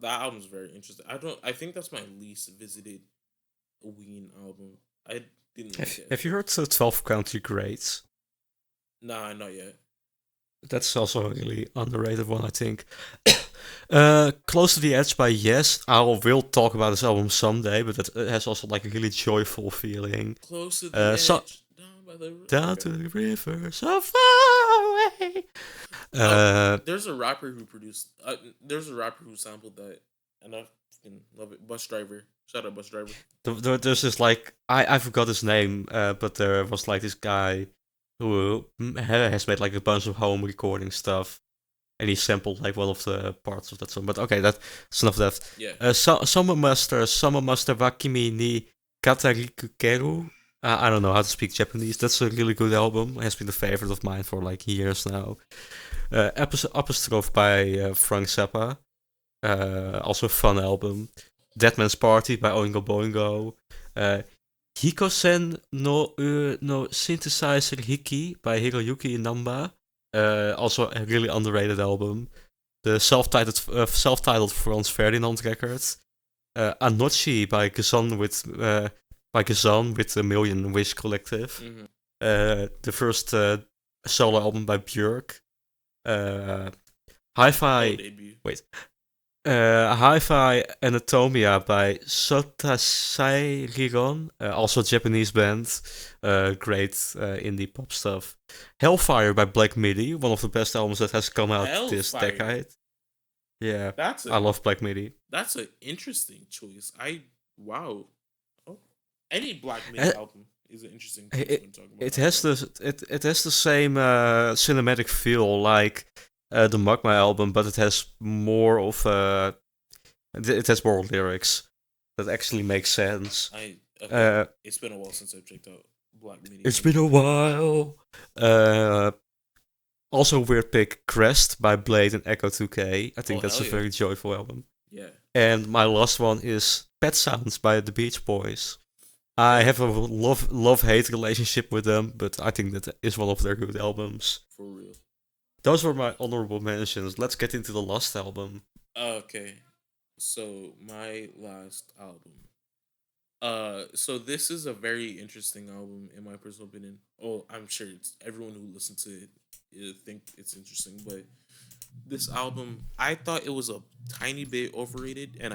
album's very interesting. I think that's my least visited Ween album. I didn't like it. Have you heard the 12 Country Greats? Nah, not yet. That's also a really underrated one, I think. Close to the Edge by Yes. I will talk about this album someday, but it has also like a really joyful feeling. Close to the edge, down by the down to the river, so far away. There's a rapper who produced. There's a rapper who sampled that, and I fucking love it. Bus Driver. Shout out Bus Driver. There's this like I forgot his name, but there was like this guy who has made like a bunch of home recording stuff, and he sampled like one of the parts of that song. But okay, that's enough of that. Yeah. Summer Master wa Kimi ni Katariku Keru. I don't know how to speak Japanese. That's a really good album. It has been a favorite of mine for like years now. Apostrophe by Frank Zappa. Also a fun album. Dead Man's Party by Oingo Boingo. Hikosen no Synthesizer Hiki by Hiroyuki Inamba. Also a really underrated album. The self-titled Franz Ferdinand record. Anochi by Kazan with the Million Wish Collective. Mm-hmm. The first solo album by Björk. Hi-Fi. Wait. Hi-Fi Anatomia by Sotasai Rigon, also a Japanese band, great indie pop stuff. Hellfire by Black Midi, one of the best albums that has come out this decade. Yeah, I love Black Midi. That's an interesting choice. Wow. Oh, any Black Midi album is an interesting choice when talking about it has the same cinematic feel like the Magma album, but it has more of it has more lyrics that actually make sense. It's been a while since I've checked out Black Midi. It's been a while. Also weird pick, Crest by Blade and Echo 2K. I think that's a very joyful album. Yeah. And my last one is Pet Sounds by the Beach Boys. I have a love-hate relationship with them, but I think that is one of their good albums. For real. Those were my honorable mentions. Let's get into the last album. Okay. So, my last album. So this is a very interesting album in my personal opinion. Oh, I'm sure everyone who listens to it think it's interesting, but this album, I thought it was a tiny bit overrated, and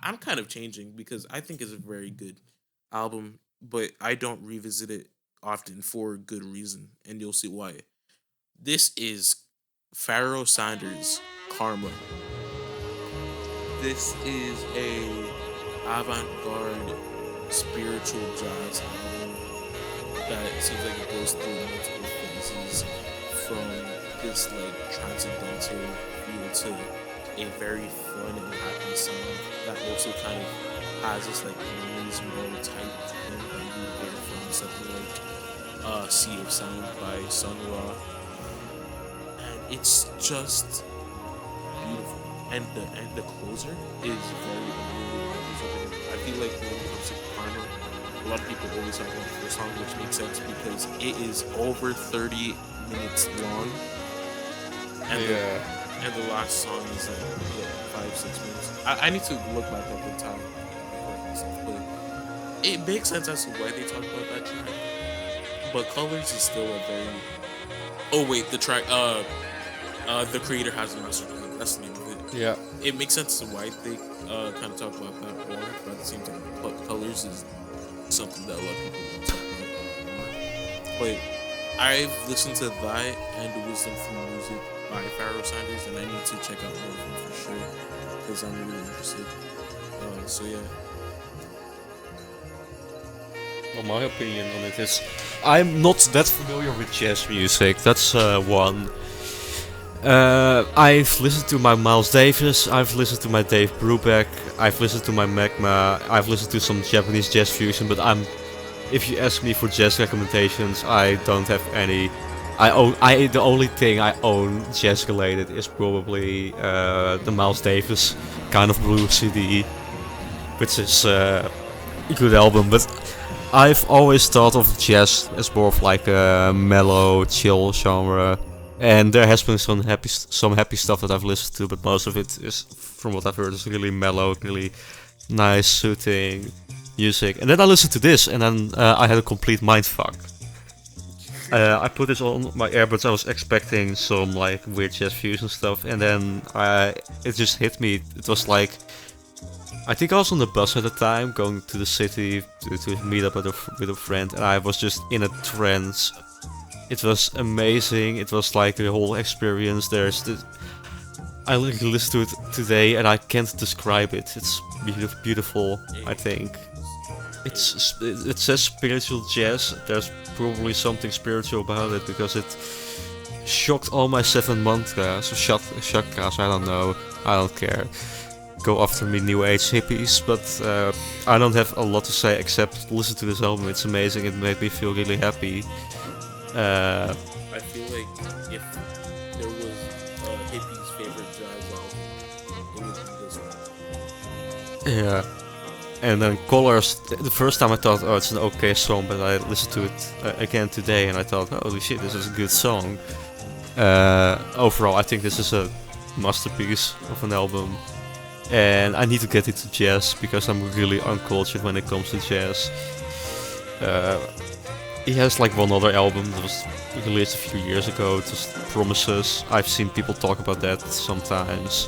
I'm kind of changing because I think it's a very good album, but I don't revisit it often for good reason, and you'll see why. This is Pharoah Sanders' Karma. This is a avant-garde spiritual jazz album that seems like it goes through multiple phases, from this like transcendental feel to a very fun and happy sound that also kind of has this like noise more type thing that you would hear from something like Sea of Sound by Sun Ra. It's just beautiful, and the closer is very unbelievable. I feel like when it comes to Karma, a lot of people always talk about the first song, which makes sense because it is over 30 minutes long, and the last song is like 5-6 minutes. I need to look back up the time, but it makes sense as to why they talk about that track. But Colors is still a very the track the creator has a master plan. That's the name of it. Yeah. It makes sense to why they kind of talk about that more, but at the same time, Colors is something that a lot of people don't talk about more. But I've listened to that and the Wisdom from Music by Pharoah Sanders, and I need to check out more of them for sure because I'm really interested. So yeah. Well, my opinion on it is, I'm not that familiar with jazz music. That's one. I've listened to my Miles Davis, I've listened to my Dave Brubeck, I've listened to my Magma, I've listened to some Japanese jazz fusion, but if you ask me for jazz recommendations, I don't have any. The only thing I own jazz related is probably the Miles Davis kind of blues CD, which is a good album, but I've always thought of jazz as more of like a mellow, chill genre. And there has been some happy stuff that I've listened to, but most of it is, from what I've heard, is really mellow, really nice, soothing music. And then I listened to this, and then I had a complete mindfuck. I put this on my Earbuds. I was expecting some like weird jazz fusion stuff, and then it just hit me. It was like, I think I was on the bus at the time, going to the city to meet up with a friend, and I was just in a trance. It was amazing. It was like the whole experience. I listened to it today, and I can't describe it. It's beautiful. I think it says spiritual jazz. There's probably something spiritual about it because it shocked all my 7 mantras or chakras. I don't know. I don't care. Go after me, new age hippies. But I don't have a lot to say except listen to this album. It's amazing. It made me feel really happy. I feel like if there was a hippie's favorite jazz album, it would be this one. Yeah. And then Colors, the first time I thought, oh, it's an okay song, but I listened to it again today and I thought, holy shit, this is a good song. Overall, I think this is a masterpiece of an album. And I need to get into jazz because I'm really uncultured when it comes to jazz. He has like one other album that was released a few years ago, it was Promises. I've seen people talk about that sometimes.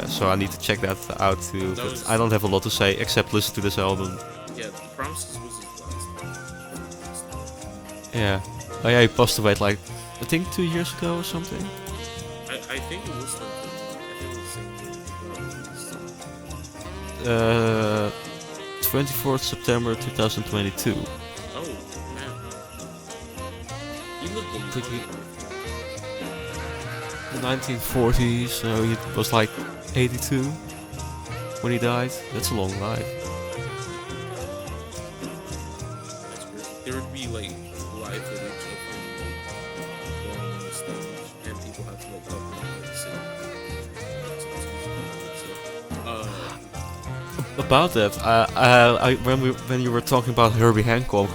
So I need to check that out too, but I don't have a lot to say except listen to this album. Yeah, The Promises was his last album. Yeah. Oh yeah, he passed away like, I think 2 years ago or something. I think it was like, I think it was the same thing. 24th September 2022. Oh, man. He looked Pretty... The 1940s, so he was like 82 when he died. That's a long life. That's great. There would be like live footage of him like going on the stage, and people have to like help him like sing. About that, when you were talking about Herbie Hancock,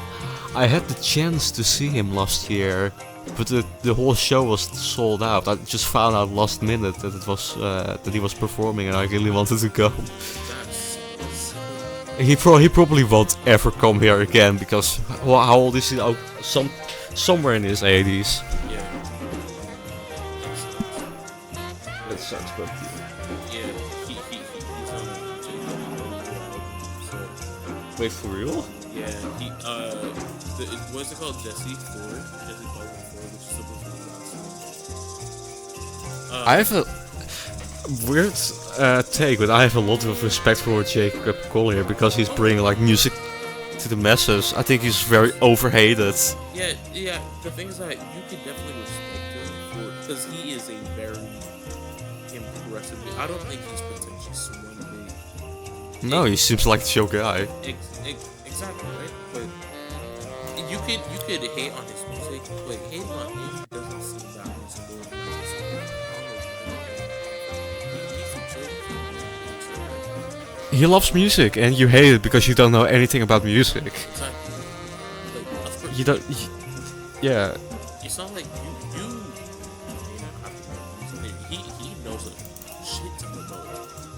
I had the chance to see him last year. But the whole show was sold out. I just found out last minute that it was that he was performing, and I really wanted to go. He probably won't ever come here again because how old is he? Oh, somewhere in his 80s. Yeah. That sucks, but Yeah, he's on so. wait, for real? Yeah, what's it called? Jesse Ford. Jesse Ford, which is supposed to be the last one. I have a weird take, but I have a lot of respect for Jacob Collier because he's bringing like music to the masses. I think he's very overhated. Yeah. The thing is that you could definitely respect him for because he is a very impressive. I don't think he's pretentious one bit. No, he seems like a chill guy. Exactly, right? But you could hate on his music, but hating on him doesn't seem that reasonable. He loves music, and you hate it because you don't know anything about music. Exactly. Like, of course, You don't. Yeah. it's not like you he knows a shit ton about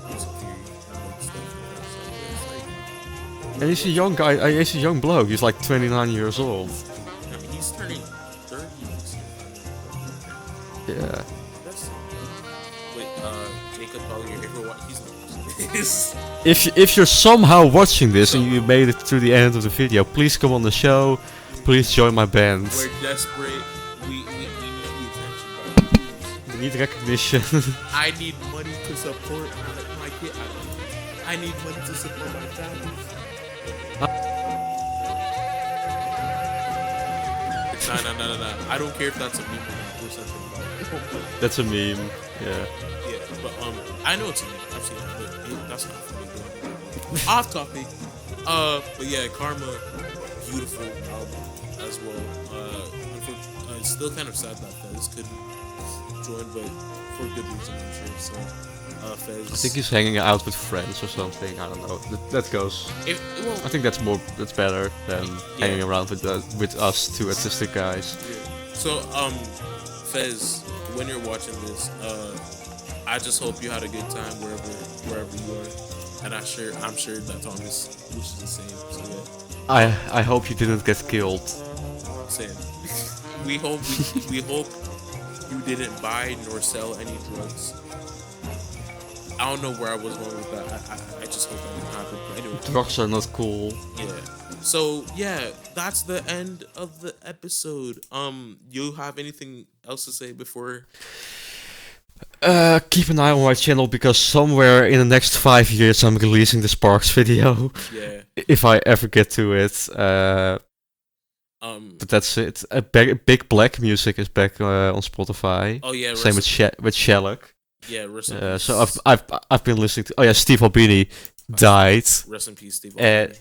music theory and like stuff like that. So it's like, And he's a young guy. He's a young bloke. He's like 29 years old. I mean, he's turning 30 next year. Yeah. That's wait, Jacob Collier, he's not this. If you're somehow watching this and you made it through the end of the video, please come on the show. Please join my band. We're desperate. We need the attention. We need recognition. I need money to support my kid. I need money to support my family. No. I don't care if that's a meme or something. That's a meme. Yeah. Yeah, but I know it's a meme. I've seen it, but that's not funny. Off topic. But yeah, Karma, beautiful album as well. It's still kind of sad that Fez couldn't join, but for good reason, I'm sure. So, Fez. I think he's hanging out with friends or something. I don't know. That goes. I think that's better than hanging around with us two artistic guys. Yeah. So, Fez, when you're watching this, I just hope you had a good time wherever you are, and I'm sure that Thomas wishes the same. So yeah. I hope you didn't get killed. Same. we hope you didn't buy nor sell any drugs. I don't know where I was going with that. I just hope that didn't happen. But anyway. Drugs are not cool. Yeah. So yeah, that's the end of the episode. You have anything else to say before? Keep an eye on my channel because somewhere in the next 5 years I'm releasing the Sparks video. Yeah. If I ever get to it. But that's it. Big Black music is back on Spotify. Oh yeah. Same with Shellock. Yeah. Rest in peace. So I've been listening to. Oh yeah, Steve Albini died. Rest in peace, Steve Albini.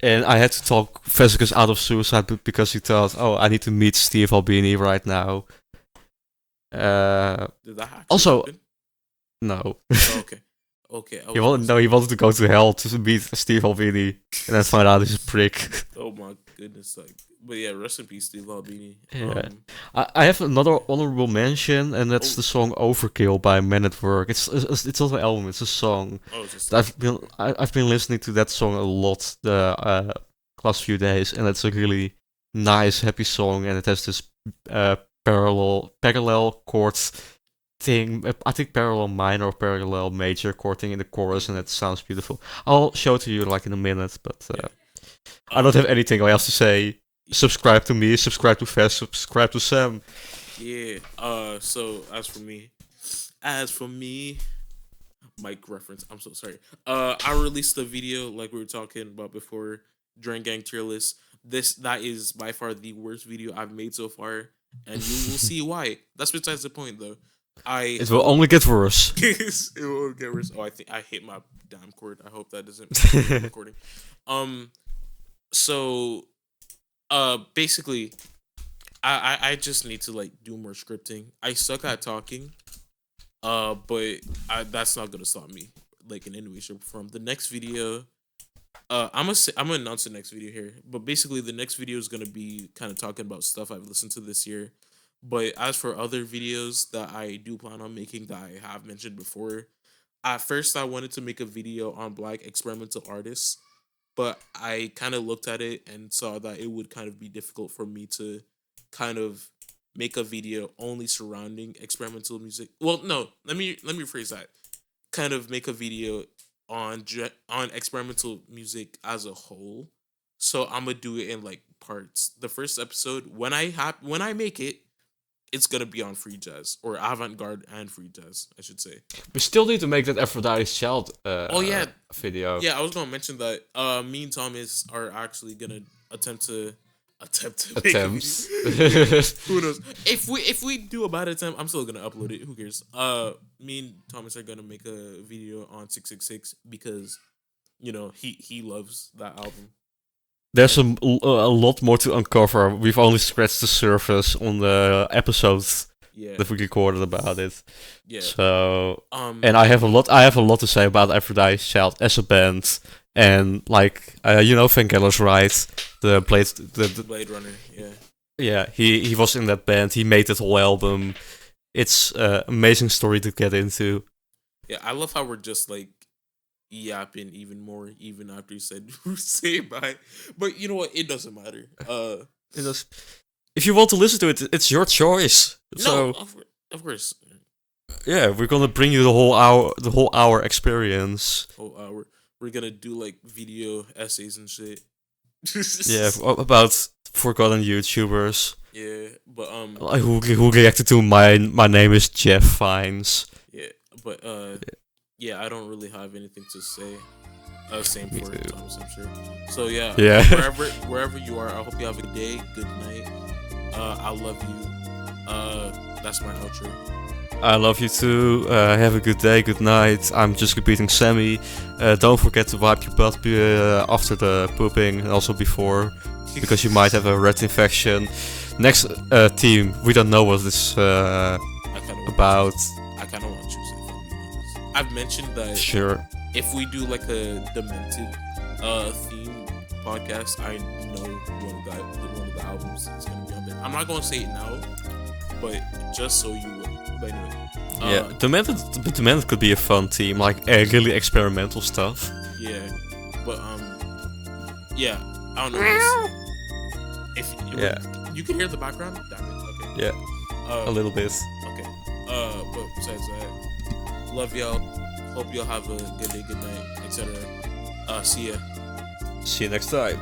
And I had to talk Vesicus out of suicide because he thought, oh, I need to meet Steve Albini right now. Did that also, happen? No. Oh, okay. Okay. He wanted to go to hell to meet Steve Albini, and then find out he's a prick. Oh my goodness! But yeah, rest in peace, Steve Albini. Yeah. I have another honorable mention, and that's the song "Overkill" by Men at Work. It's not an album; it's a song. Oh, it's I've been listening to that song a lot the last few days, and it's a really nice, happy song, and it has this parallel chords thing. I think parallel minor or parallel major chord thing in the chorus, and it sounds beautiful. I'll show it to you like in a minute, but I don't have anything else to say. Subscribe to me, subscribe to Fest, subscribe to Sam. Yeah. So as for me, mic reference. I'm so sorry. I released a video like we were talking about before. Drain Gang tier list. That is by far the worst video I've made so far, and you will see why. That's besides the point, though. It will only get worse. It will get worse. Oh, I think I hit my damn cord. I hope that doesn't recording. So, basically, I just need to like do more scripting. I suck at talking, but that's not gonna stop me like in any way, shape, or form. The next video, I'm gonna announce the next video here. But basically, the next video is gonna be kind of talking about stuff I've listened to this year. But as for other videos that I do plan on making that I have mentioned before, at first I wanted to make a video on Black experimental artists, but I kind of looked at it and saw that it would kind of be difficult for me to kind of make a video only surrounding experimental music. Well, no, let me rephrase that. Kind of make a video on experimental music as a whole. So I'm gonna do it in like parts. The first episode, when I make it, it's gonna be on free jazz or avant-garde and free jazz, I should say. We still need to make that Aphrodite's Child video. Yeah, I was gonna mention that. Me and Tomas are actually gonna attempt to make a video. Who knows? If we do a bad attempt, I'm still gonna upload it. Who cares? Me and Tomas are gonna make a video on 666 because, you know, he loves that album. There's a lot more to uncover. We've only scratched the surface on the episodes that we recorded about it. Yeah. So, and I have a lot to say about Aphrodite's Child as a band, and like Van Gelder's Ride, the Blade Runner. Yeah. Yeah, he was in that band. He made that whole album. It's an amazing story to get into. Yeah, I love how we're just like yapping even more even after you said say bye, but you know what, it doesn't matter. If you want to listen to it, it's your choice. So of course, yeah, we're gonna bring you the whole hour experience. Whole hour. We're gonna do like video essays and shit. Yeah, about forgotten YouTubers. Yeah, but who reacted to my name is Jeff Fines. Yeah, but yeah, I don't really have anything to say. Same for Thomas, I'm sure. So yeah. Wherever you are, I hope you have a good day, good night. I love you. That's my outro. I love you too. Have a good day, good night. I'm just repeating Sammy. Don't forget to wipe your butt after the pooping and also before, because you might have a rat infection. Next team, we don't know what this about. I kind of want to choose it. I've mentioned that if we do like a demented theme podcast, I know one of the albums is gonna be on there. I'm not gonna say it now, but just so you will. But anyway, demented could be a fun theme, like really experimental stuff. Yeah, but yeah, I don't know. You can hear the background? Damn it. Okay. Yeah. A little bit. Okay. But besides that, love y'all. Hope y'all have a good day, good night, etc. See ya. See you next time.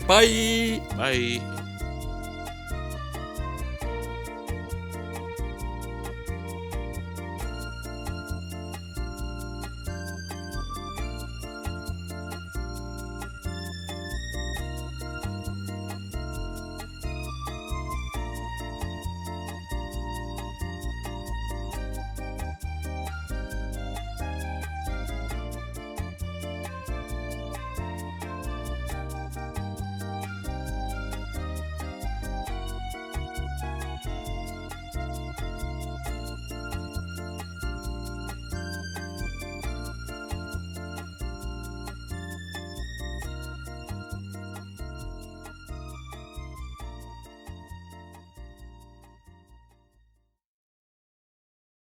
Bye. Bye.